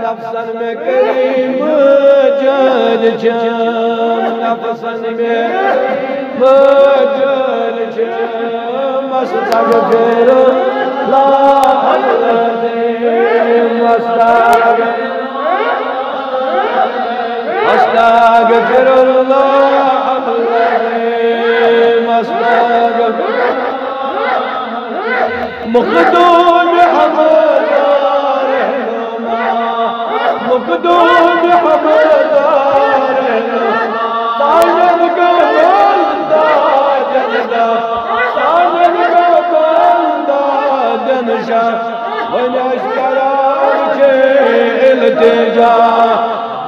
नफसन में करीम जान नफसन में जान मस्तगफिर मुखदूम मुखदूम हमदार सानन का बंदा जनदा सानन का बंदा जनशा वनस्करान छे इल्तिजा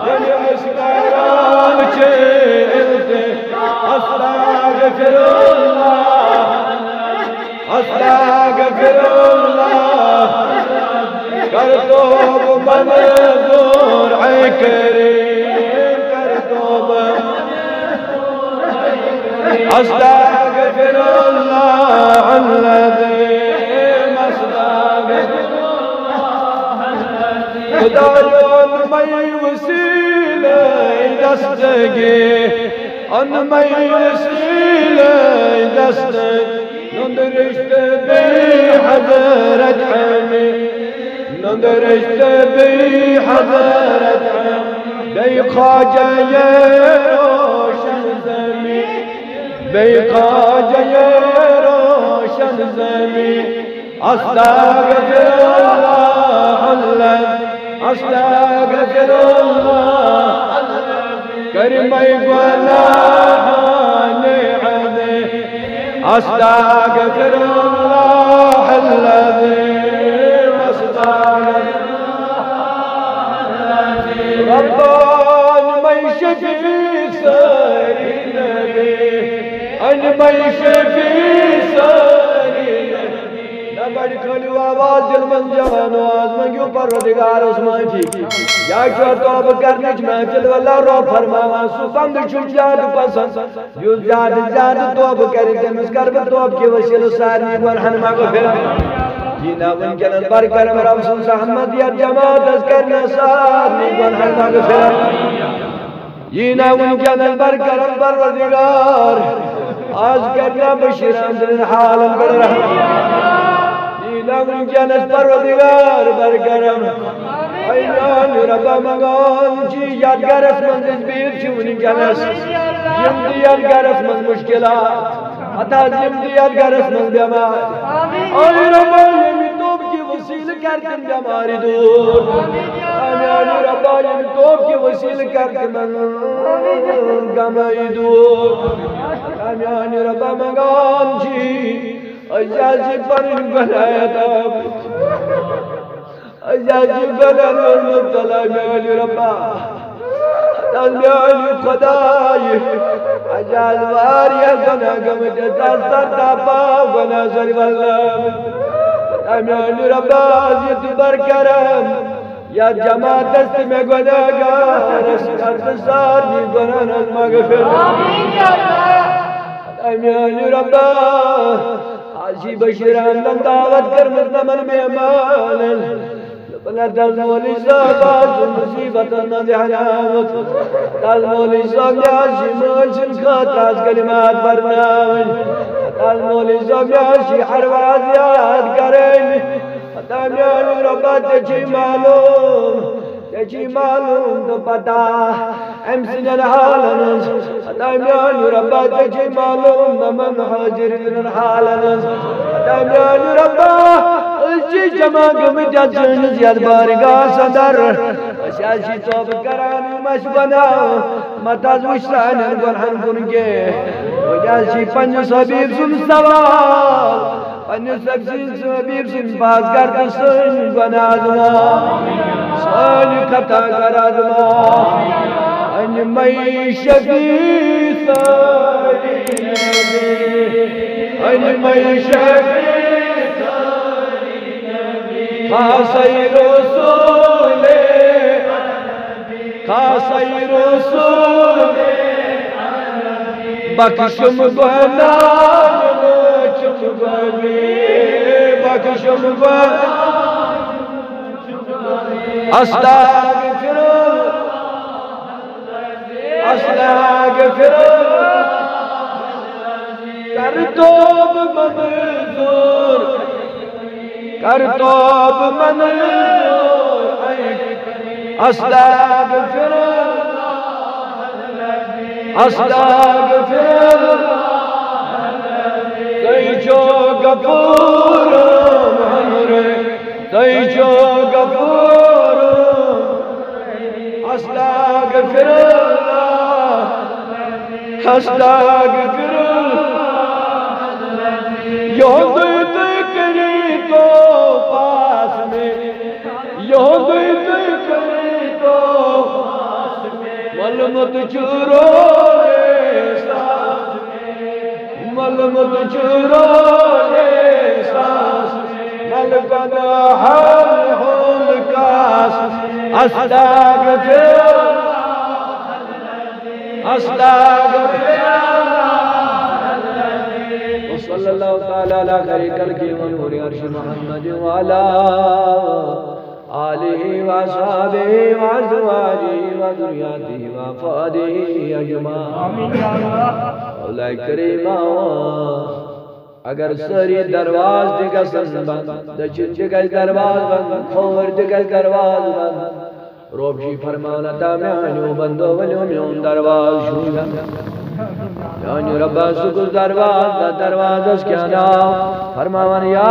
वनस्करान छे इल्तिजा अस्तगफिरुल्लाह कर तो मंजूर है करीम कर तो अस्तगफिरुल्लाह अल्लज़ी खुदायों मई वसीले दस्तगी अनमई वसीले दस्तगी नंदरिश्त बे हज़रत हमें नंदरिश्त बे हज़रत बे ख्वाजा ये रोशन ज़मीं बे ख्वाजा ये रोशन ज़मीं अस्तगफिरुल्लाह अस्तगफिरुल्लाह करीमई गुनाहाने अदे अस्तगफिरुल्लाह अल्लज़ी रब्बान मैं शफी सारी नबी अन मैं शफी सारी नबी नबड़ खलु आवाज दिल मन जवान आवाज मंगियो परवरदिगार उस माफी या जो तौब करने महफिल वाला रो फरमावा सुबंद छुजाद पसंद जो जाद जाद तौब करे तमिस करब तौब के वसीले सारी गुनाहन मगफिर जीना वनकन बर करम रसूल रहमत या जमात करना सारी गुनाहन मगफिर जीना वनकन बर करम परवरदिगार आज करना बशीरान दिल हालम कर रहमत जीना वनकन परवरदिगार बर करम ऐनान रब्बा मगान जी यादगारस मंजिल बीर छी वनकनस जिंदगी यादगारस मंज मुश्किलात अता जिंदगी यादगारस मंज बेमार आमीन रब्बा ये तौब की वसील कर तुम बीमारी दूर आमीन रब्बा ये तौब की वसील कर तुम गमाई दूर आमीन रब्बा मगान जी अजाजी पर गनायत अजाजी बदन मुब्तला मेली रब्बा तलमेली खुदाई अजाज वारिया गना गम जता सता गना सर वल्लम मेली रब्बा जित बर करम या जमात दस्त में गुनाहगार असर सारी गुनाह मगफिर आमीन या अल्लाह मेली रब्बा आजी बशीरान दावत कर मुस्तमन मेहमान बना दलमोली साबाज मुसीबत न जहनामत दलमोली साब्याशी मोशन खाताज कलिमात बरनामन दलमोली साब्याशी हरवाज याद करें तमियान रब्बा तेजी मालूम तो पता एमसिन हालन तमियान रब्बा तेजी मालूम नमन हाजिरिन हालन तमियान रब्बा जमा गम जन जियाद बारगाह सदर शाशी तौब करान मश बना मताज वशान गुनहन गुनगे वजाशी पंज सबीब सुन सवाल पन्ने सबसिन सबीब सिन पास कर तो सन बनादमा सन खता करादमा अन मई शफी सारी नबी अन मई शफी सारी नबी खासई रसूले खासई रसूले बख्शुम गुनाह बख्शुम अस्तगफिर कर तौब मंजूर कर तौब मंजूर अस्तगफिर अस्तगफिर तैजो गफूर हमरे तैजो गफूर अस्तगफिर अस्तगफिर यौद करी तो पास में यौद करी तो मलमत चुरो मलमत चुरो मलकदा हल कास अस्तगफिर अस्तगफिर सल्लल्लाहु तआला अला खैरिल खल्क़ि व नूरि अर्श मुहम्मद व अला आलिहि व अस्हाबिहि व अज़वाजिहि व ज़ुर्रिय्यतिहि व अफ़रादिहि अजमाइन आमीन या अल्लाह औलाए करीमा अगर सारी दरवाज दिगसन बंद दचिन दिगल दरवाज बंद खोर दिगल दरवाज बंद रोबी फरमाना ताम्यानु बंदो वल्यो म्योन दरवाज शुया यानी रब्बा सुकुल दरवाज क्या नाम फरमावन या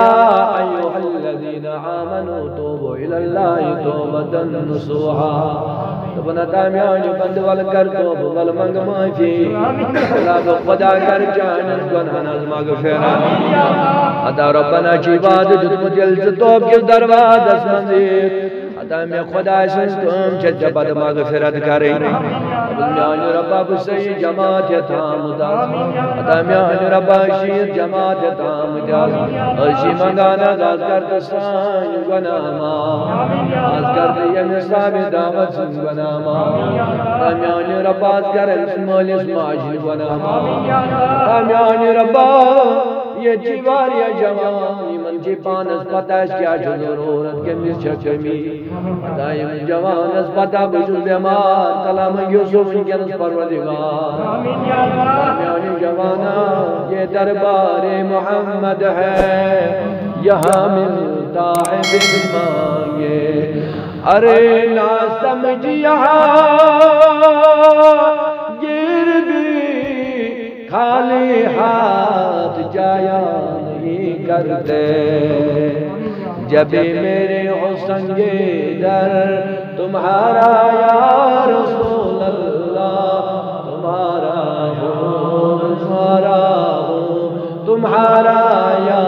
अय्युहल्लज़ीना आमनू तूबू इलल्लाहि तौबतन नसूहा रब्बना ताम्यानु बंद वल कर तौब वल मंग माफी अल्लाह खुदा कर जानन गुनाहन मगफिरा अदा रब्बना की इबादत मुजल से तौब के दरवाज मंजीर अदा में खुदा से तुम जब मगफिरत करें अल्लाह रब्बा सही जमात तामुदा अदा में रब्बा शीर जमात तामुदा अर्शी मंगाना गाज कर दसान गुनामा आज कर ये निसाब दावत गुनामा अदा में रब्बा कर मालिस माजिल गुनामा अदा में रब्बा ये जीवार या जवानी मन जी पानस पता क्या जरूरत के मिर्च कमी दायम जवानस पता बुजुल बीमार कलाम यूसुफ इनके परवरदिगार आमीन या अल्लाह जवाना ये दरबार मोहम्मद है यहाँ मिलता है बिन मांगे अरे ना समझ यहाँ गिर भी खाली हाथ जाया नहीं करते जब मेरे हो संगे दर तुम्हारा या रसूल अल्लाह तुम्हारा हो तुम्हारा या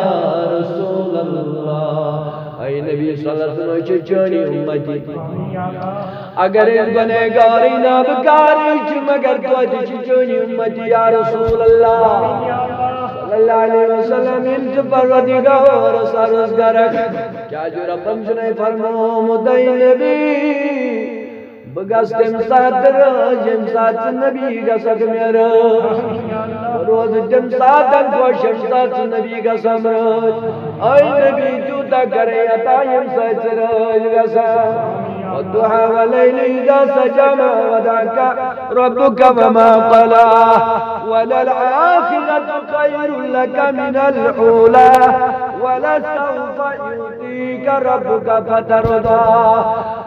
रसूल अल्लाह ऐ नबी सल्लल्लाहु अलैहि वसल्लम चोनी उम्मती अगर गुनहगारी ना बकारी मगर तो चोनी उम्मती या रसूल अल्लाह सल्लल्लाहु अलैहि वसल्लम इंत परवरदिगार सरस गरक क्या जो रब्बम सुने फरमो मुदई नबी बगस्तिम सादर जिम सात नबी गसक मेरा रोज जिम सातन को शमसात नबी गसम ऐ नबी जूता करे अता यम सचरज गसा والضحى والليل إذا سجى ما ودعك ربك وما قلى وللآخرة خير لك من الأولى ولسوف يؤتيك ربك فترضى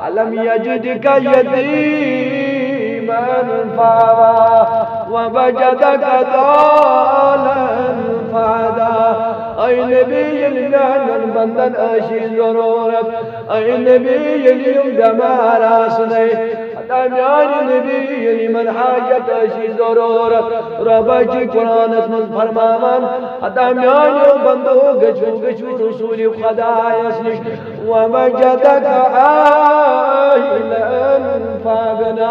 ألم يجدك يتيما فآوى ووجدك ضالا فهدى أي نبي الجنان بندن أشي ضرورك أي نبي اليوم دمار أصني अता म्यानी नबी यली मन हाजत अशी ज़रूरत रब ची कुरान मज फरमावन अता म्यानी बंदो गछु गछु रसूल खुदायस निश ववजदक आइलन फागना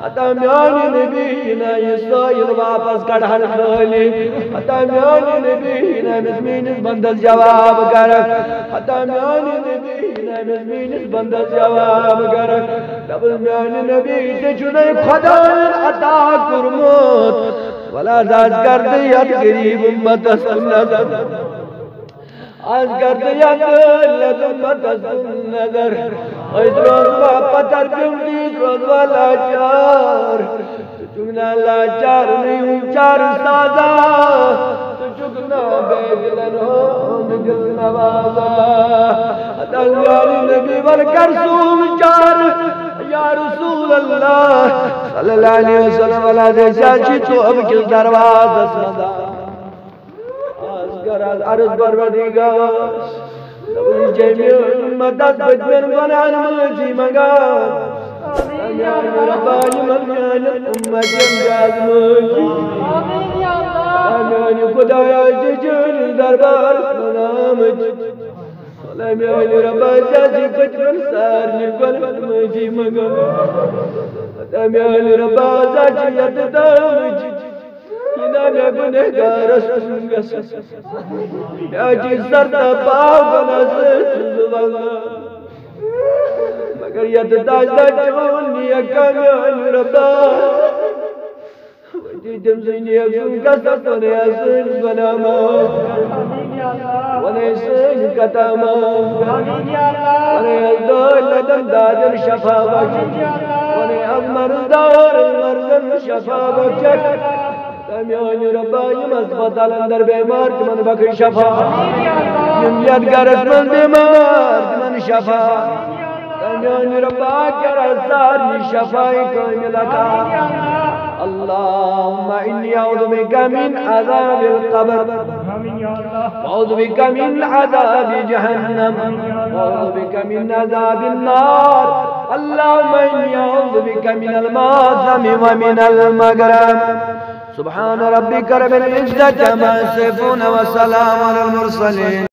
अता म्यानी नबी ना यसाइल वापस कढ़न खाली अता म्यानी नबी ना मिसमीनिस बंदस जवाब कर अता म्यानी नबी ना मिसमीनिस बंदस जवाब कर डबल म्यानी नबी ते चुने खुदा अता कुरमत वला जाज कर दियत गरीब उम्मत नजर आज कर दियत लद उम्मत नजर इधरों का पत्थर बिंदी रोज वाला चार चुगना लाचार नहीं चार सादा तो चुगना बेगलन हो दिल नवाजा अतंगाली नबी वर कर सूल चार या रसूल अल्लाह सल्लल्लाहु अलैहि वसल्लम वाला जैसा तो अब किस दरवाजा सदा आजगर अर्ज परवरदिगार नबी जमील मदद बदन बनान मुझी मगा या रब्बानी मन्यान उम्मत जमजाज मुझी आमीन या अल्लाह आमीन खुदाया जजन दरबार नाम आमीन रब्बा जाजी बचपन सार निकल मुझी मगा आमीन रब्बा जाजी यदा मुझी इना मैं गुनहगार सुंगस जाजी सरता पाव बनस जुवाला मगर यद दाजदा चोनिया कमान रब्बा वजी जमज़िनी अज़ुंका सतने अज़ुन बनामा वने सिंह कतामा वने अज़दोल लदम दादर शफा बचक वने अमरदार मर्दन शफा बचक तमियानी रब्बा यमस बदल अंदर बेमार मन बखर शफा यमियत गरज मन बेमार मन शफा तमियानी रब्बा करसार शफाई कामिलता अल्लाहुम्मा इन्नी अऊज़ु बिका मिन अज़ाबिल क़ब्र वअऊज़ु बिका मिन अज़ाबि जहन्नम वअऊज़ु बिका मिन अज़ाबिन नार अल्लाहुम्मा इन्नी अऊज़ु बिका मिनल माज़मी व मिनल मग़रम सुब्हान रब्बिका रब्बिल इज़्ज़ति अम्मा यसिफून व सलामुन अलल मुरसलीन।